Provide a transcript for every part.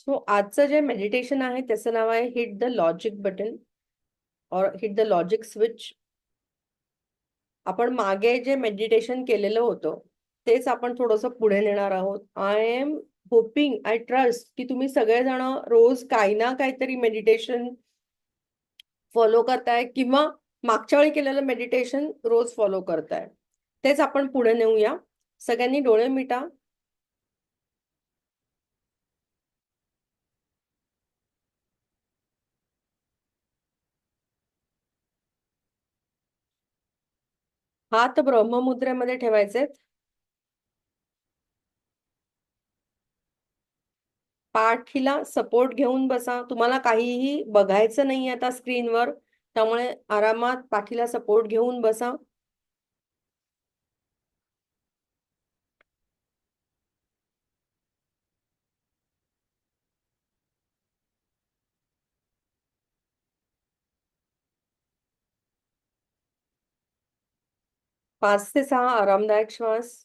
So आजचं जे meditation आहे त्याचं नाव आहे हिट द लॉजिक बटन और हिट द लॉजिक स्विच. आपण मागे जे मेडिटेशन केलेलं होतं तेच आपण थोडंसं पुढे नेणार आहोत. I am hoping, I trust की तुम्ही सगळेजण रोज काही ना काहीतरी मेडिटेशन फॉलो करताय किंवा मागच्या वेळी केलेलं मेडिटेशन रोज फॉलो करताय. तेच आपण पुढे नेऊया. सगळ्यांनी डोळे मिटा. हात ब्रह्ममुद्रेमध्ये ठेवायचे. पाठीला सपोर्ट घेऊन बसा. तुम्हाला काहीही बघायचं नाही आता स्क्रीनवर, त्यामुळे आरामात पाठीला सपोर्ट घेऊन बसा. पाच ते सहा आरामदायक श्वास.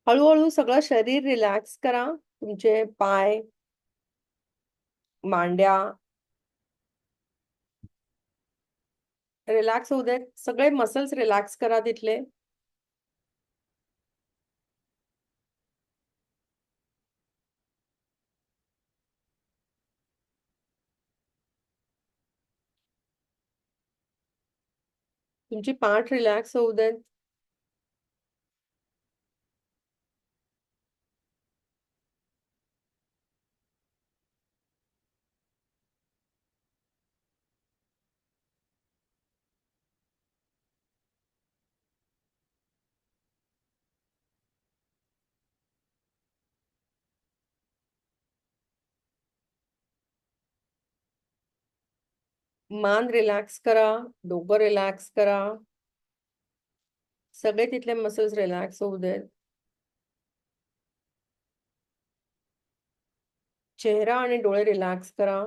हळूहळू सगळं शरीर रिलॅक्स करा. तुमचे पाय, मांड्या रिलॅक्स होऊ देत. सगळे मसल्स रिलॅक्स करा तिथले. तुमची पाठ रिलॅक्स होऊ देत. मान रिलॅक्स करा. डोकं रिलॅक्स करा. सगळे तिथले मसल्स रिलॅक्स होऊ देत. चेहरा आणि डोळे रिलॅक्स करा.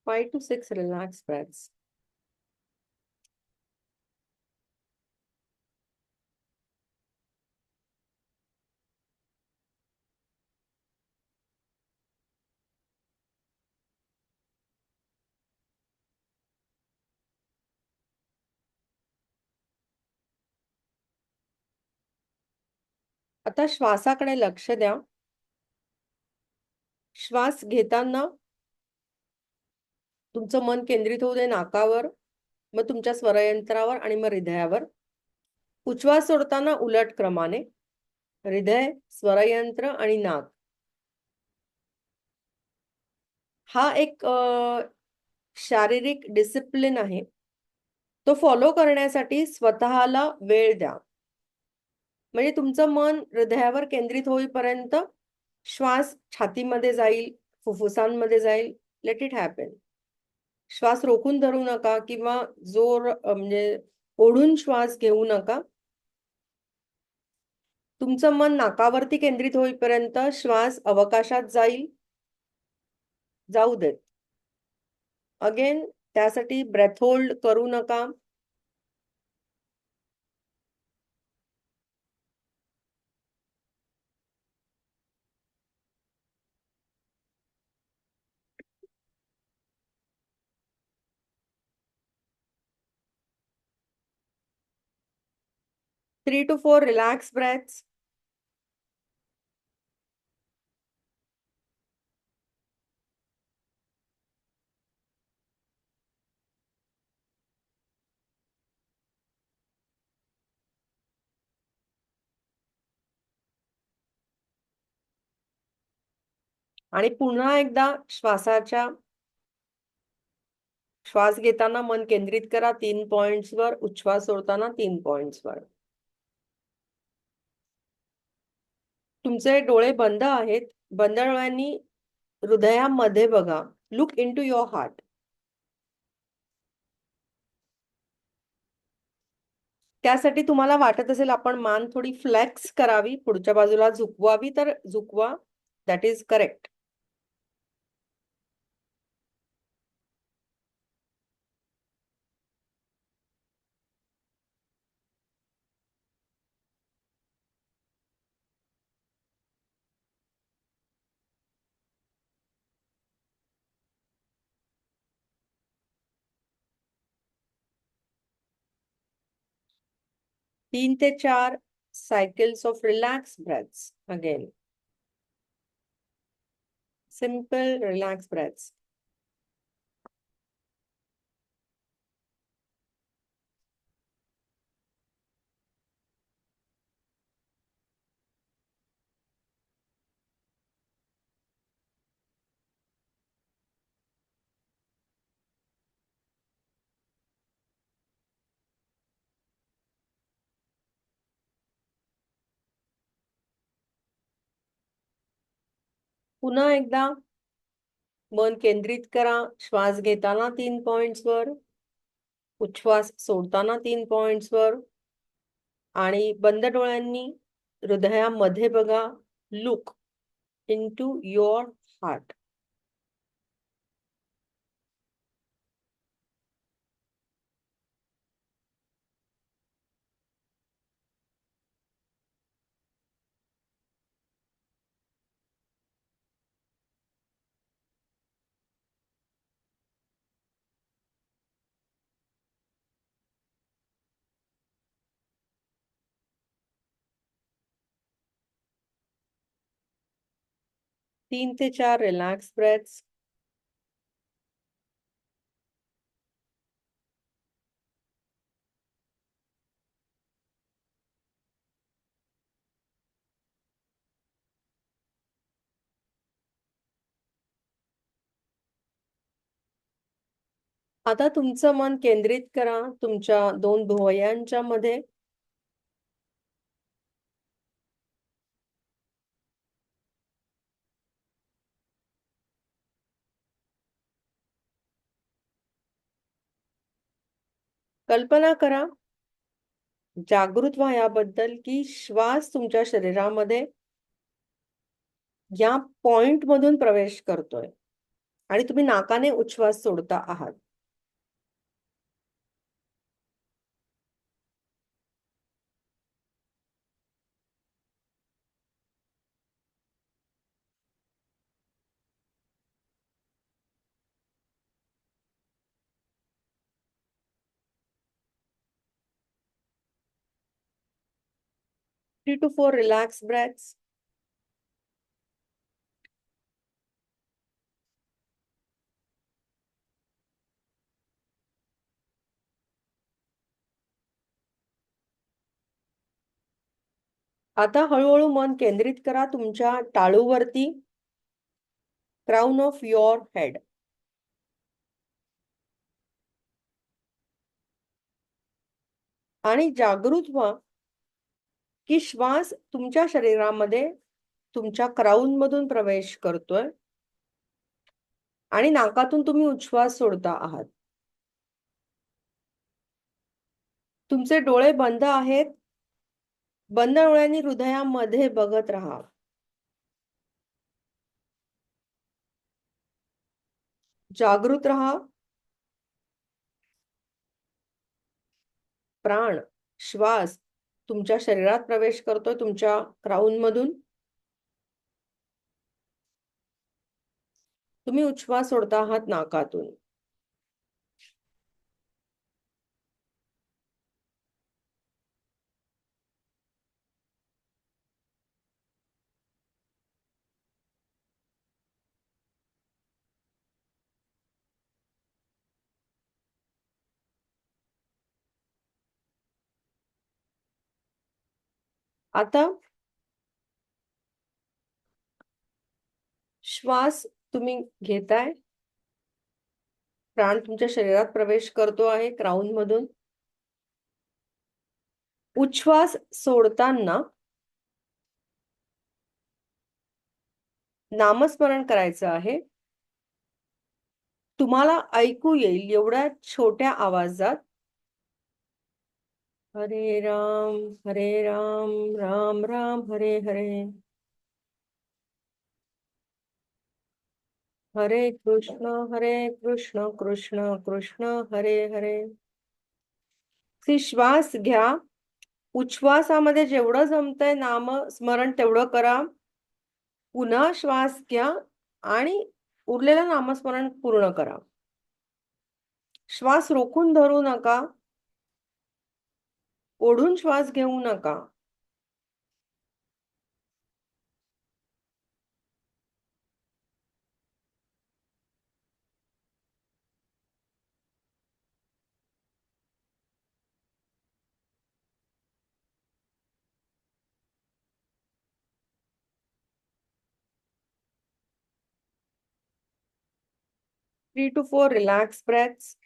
5 to 6 रिलॅक्स ब्रेथ्स. आता श्वासाकडे लक्ष द्या. श्वास घेताना तुमचं मन केंद्रित होऊ दे नाकावर, मग तुमच्या स्वरयंत्रावर आणि मग हृदयावर. उच्छ्वास सोडताना उलट क्रमाने हृदय, स्वरयंत्र आणि नाक. हा एक शारीरिक डिसिप्लिन आहे. तो फॉलो करण्यासाठी स्वतःला वेळ द्या. म्हणजे तुमचं मन हृदयावर केंद्रित होईपर्यंत श्वास छातीमध्ये जाईल, फुफ्फुसांमध्ये जाईल. Let it happen. श्वास रोखून धरू नका किंवा म्हणजे ओढून श्वास घेऊ नका. तुमचं मन नाकावरती केंद्रित होईपर्यंत श्वास अवकाशात जाईल, जाऊ देत. अगेन त्यासाठी ब्रेथ होल्ड करू नका. 3 to 4 रिलॅक्स ब्रेथ्स. आणि पुन्हा एकदा श्वास घेताना मन केंद्रित करा 3 पॉइंट्सवर, उच्छ्वास सोडताना 3 पॉइंट्सवर. तुमचे डोळे बंद आहेत. बंद डोळ्यांनी हृदयामध्ये बघा. Look into your heart. त्यासाठी तुम्हाला वाटत असेल आपण मान थोडी फ्लेक्स करावी, पुढच्या बाजूला झुकवावी, तर झुकवा. That is correct. तीन ते 4 cycles of relaxed breaths. Again, simple relaxed breaths. पुन्हा एकदा मन केंद्रित करा. श्वास घेताना 3 पॉइंट्सवर, उच्छ्वास सोडताना 3 पॉइंट्सवर आणि बंद डोळ्यांनी हृदयामध्ये बघा. Look into your heart. 3 ते 4 रिलॅक्स ब्रेथ्स. आता तुमचं मन केंद्रित करा तुमच्या 2 भुवयांच्या मध्ये. कल्पना करा, जागृत व्हा याबद्दल की श्वास तुमच्या शरीरामध्ये या पॉइंट मधून प्रवेश करतोय आणि तुम्ही नाकाने उच्छ्वास सोडता आहात. Three two four relax breaths. आता हळूहळू मन केंद्रित करा तुमच्या टाळूवरती, क्राउन ऑफ युअर हेड. आणि जागृत व्हा की श्वास तुमच्या शरीरामध्ये तुमच्या क्राउन मधून प्रवेश करतोय आणि नाकातून तुम्ही उच्छ्वास सोडता आहात. तुमचे डोळे बंद आहेत. बंद डोळ्यांनी हृदयामध्ये बघत राहा. जागृत रहा. प्राण, श्वास तुमच्या शरीरात प्रवेश करतोय तुमच्या क्राउन मधून. तुम्ही उच्छ्वास सोडता आहात नाकातून. आता श्वास तुम्ही घेताय, प्राण तुमच्या शरीरात प्रवेश करतो आहे क्राउन मधून. उच्छ्वास सोडताना नामस्मरण करायचं आहे. तुम्हाला ऐकू येईल एवढ्या छोट्या आवाजात, हरे राम राम राम हरे हरे, हरे कृष्ण कृष्ण कृष्ण हरे हरे. ती श्वास घ्या. उच्छ्वासामध्ये जेवढं जमतंय नाम स्मरण तेवढं करा. पुन्हा श्वास घ्या आणि उरलेलं नामस्मरण पूर्ण करा. श्वास रोखून धरू नका. ओढून श्वास घेऊ नका. Three two four relax breaths.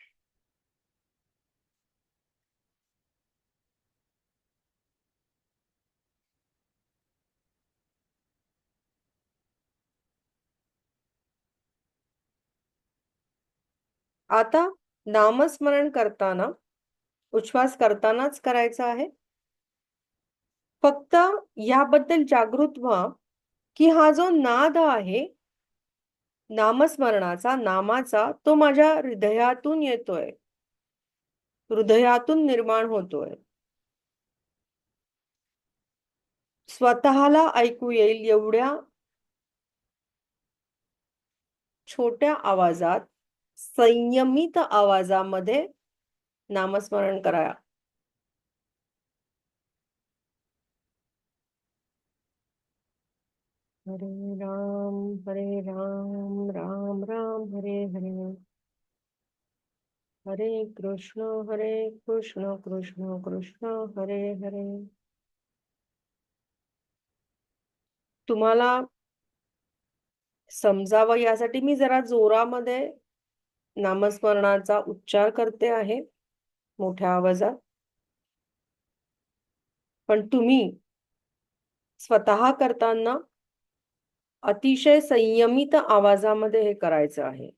आता नामस्मरण करताना उच्छ्वास करतानाच करायचं आहे. फक्त याबद्दल जागृत व्हा की हा जो नाद आहे नामस्मरणाचा, नामाचा, तो माझ्या हृदयातून येतोय, हृदयातून निर्माण होतोय. स्वतःला ऐकू येईल एवढ्या छोट्या आवाजात, संयमित आवाजामध्ये नामस्मरण करा. हरे राम राम हरे हरे, हरे कृष्ण कृष्ण कृष्ण हरे हरे. तुम्हाला समजावं यासाठी मी जरा जोरामध्ये नामस्मरणाचा उच्चार करते आहे, मोठ्या आवाजात. पण तुम्ही स्वतः करताना अतिशय संयमित आवाजामध्ये हे करायचं आहे.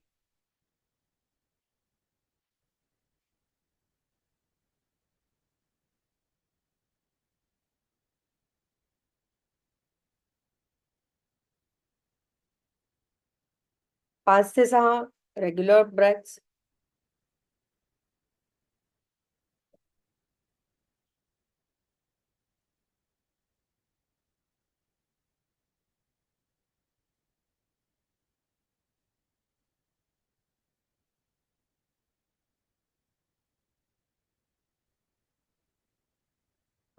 पाच ते सहा रेग्युलर ब्रेथ्स.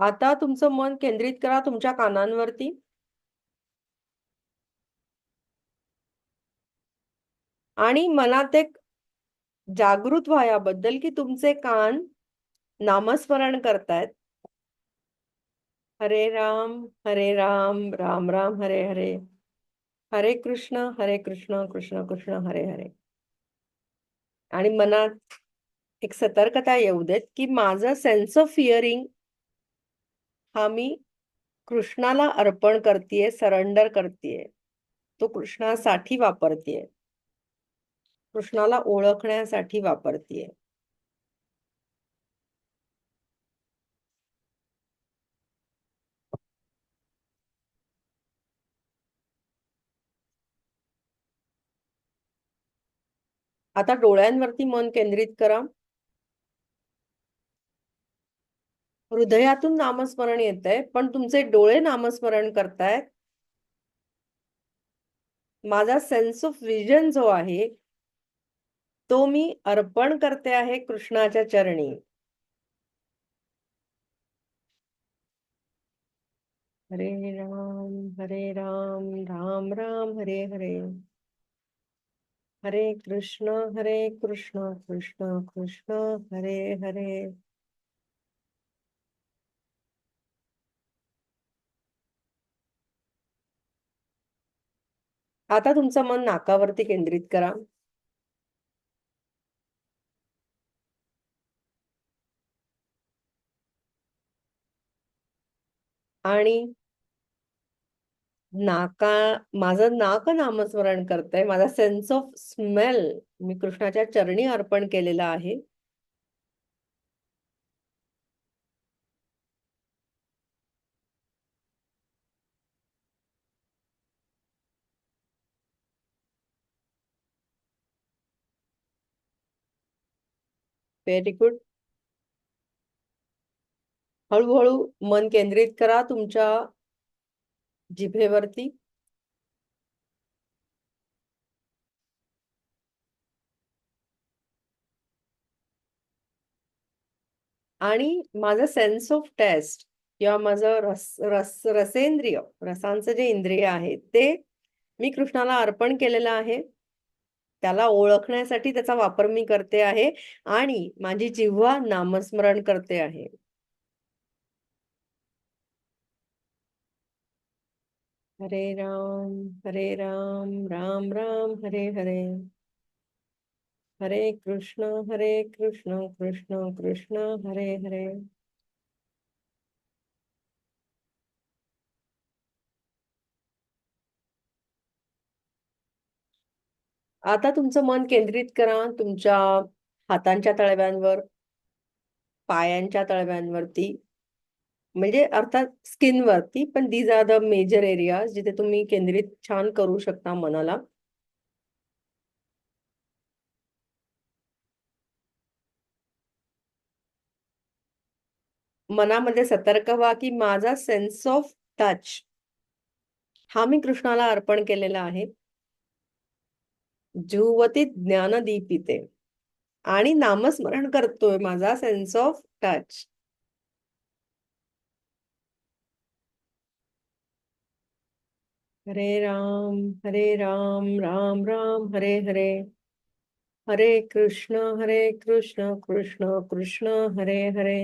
आता तुमचं मन केंद्रित करा तुमच्या कानांवरती. आणि मनात एक जागृत व्हा याबद्दल की तुमचे कान नामस्मरण करतायत. हरे राम राम हरे हरे, हरे कृष्ण कृष्ण कृष्ण हरे हरे. आणि मनात एक सतर्कता येऊ देत की माझं सेन्स ऑफ हिअरिंग हा मी कृष्णाला अर्पण करतेय, सरेंडर करतेय. तो कृष्णासाठी वापरतेय, कृष्णाला ओळखण्यासाठी वापरतेय. आता डोळ्यांवरती मन केंद्रित करा. हृदयातून नामस्मरण येतंय पण तुमचे डोळे नामस्मरण करतायत. माझा सेन्स ऑफ विजन जो आहे तो मी अर्पण करते आहे कृष्णाच्या चरणी. हरे राम हरे हरे, हरे कृष्ण कृष्ण कृष्ण हरे हरे. आता तुमचं मन नाकावरती केंद्रित करा. आणि नाका माझं नाक नामस्मरण करतंय. माझा सेन्स ऑफ स्मेल मी कृष्णाच्या चरणी अर्पण केलेला आहे. Very good. हळूहळू मन केंद्रित करा तुमच्या जिभेवरती. आणि माझं सेन्स ऑफ टेस्ट किंवा माझं रसेंद्रिय, रसांचं जे इंद्रिय आहे ते मी कृष्णाला अर्पण केलेलं आहे. त्याला ओळखण्यासाठी त्याचा वापर मी करते आहे आणि माझी जिव्हा नामस्मरण करते आहे. हरे राम, हरे राम, राम राम, हरे हरे. हरे कृष्ण, कृष्ण कृष्ण हरे हरे. आता तुमचं मन केंद्रित करा तुमच्या हातांच्या तळव्यांवर, पायांच्या तळव्यांवरती, म्हणजे अर्थात स्किनवरती, पण these are the major areas जिथे तुम्ही केंद्रित छान करू शकता मनाला. मनामध्ये सतर्क व्हा की माझा सेन्स ऑफ टच हा मी कृष्णाला अर्पण केलेला आहे. जुवती ज्ञानदीपिते आणि नामस्मरण करतोय माझा सेन्स ऑफ टच. हरे राम, राम राम, हरे हरे. हरे Krishna, Krishna Krishna Hare Hare.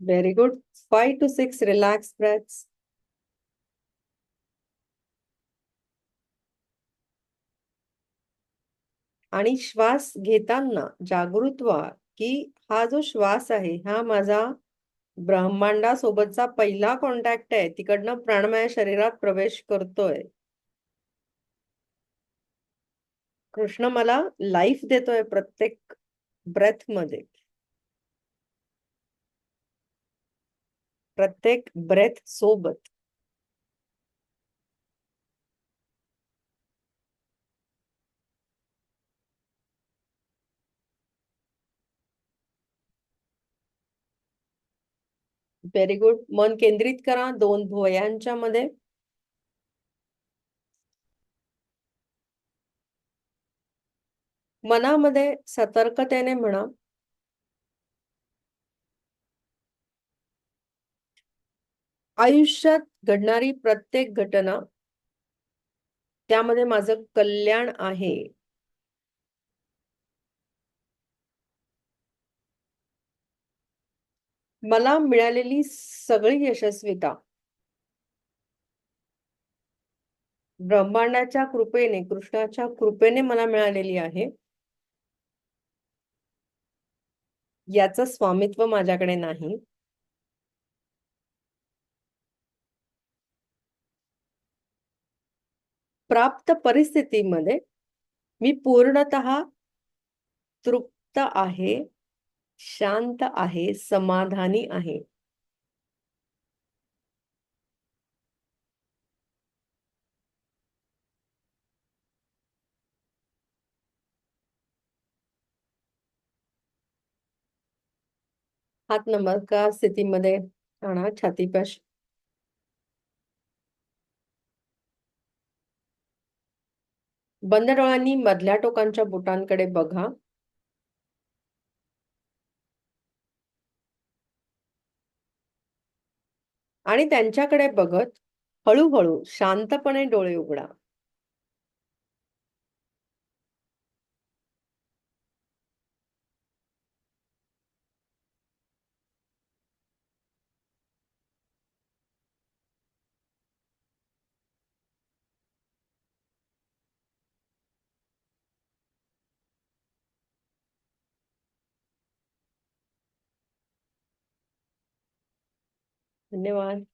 Very good. 5 to 6 relax breaths. आणि श्वास घेताना जागृत व्हा की हा जो श्वास आहे हा माझा ब्रह्मांडासोबतचा पहिला कॉन्टॅक्ट आहे. तिकडनं प्राणमय शरीरात प्रवेश करतोय. कृष्ण मला लाईफ देतोय प्रत्येक ब्रेथ मध्ये, प्रत्येक ब्रेथ सोबत. Very good. मन केंद्रित करा दोन भुवयांच्या मध्ये. मनामध्ये सतर्कतेने म्हणा, आयुष्यात घडणारी प्रत्येक घटना त्यामध्ये माझं कल्याण आहे. मला मिळालेली सगळी यशस्वीता ब्रह्मांडाच्या कृपेने, कृष्णाच्या कृपेने मला मिळालेली आहे. याचं स्वामित्व माझ्याकडे नाही. प्राप्त परिस्थितीमध्ये मी पूर्णतः तृप्त आहे, शांत आहे, समाधानी आहे. हात नमस्कार स्थितीमध्ये आणा छातीपाशी. बंद डोळ्यांनी मधल्या टोकांच्या बोटांकडे बघा. आणि त्यांच्याकडे बघत हळूहळू शांतपणे डोळे उघडा. धन्यवाद.